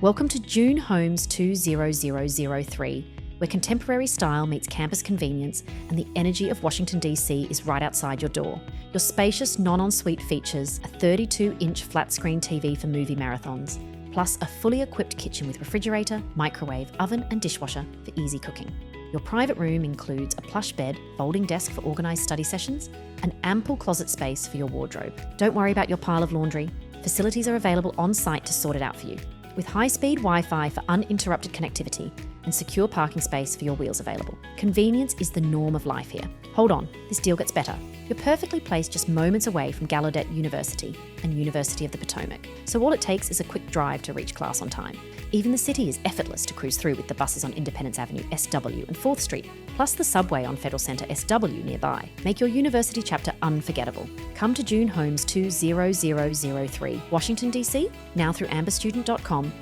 Welcome to June Homes 20003, where contemporary style meets campus convenience and the energy of Washington DC is right outside your door. Your spacious non-ensuite features a 32-inch flat-screen TV for movie marathons, plus a fully equipped kitchen with refrigerator, microwave, oven and dishwasher for easy cooking. Your private room includes a plush bed, folding desk for organised study sessions, and ample closet space for your wardrobe. Don't worry about your pile of laundry. Facilities are available on site to sort it out for you, with high-speed Wi-Fi for uninterrupted connectivity and secure parking space for your wheels available. Convenience is the norm of life here. Hold on, this deal gets better. You're perfectly placed just moments away from Gallaudet University and University of the Potomac, so all it takes is a quick drive to reach class on time. Even the city is effortless to cruise through with the buses on Independence Avenue, SW and 4th Street, plus the subway on Federal Centre, SW nearby. Make your university chapter unforgettable. Come to June Homes 20003, Washington DC, now through amberstudent.com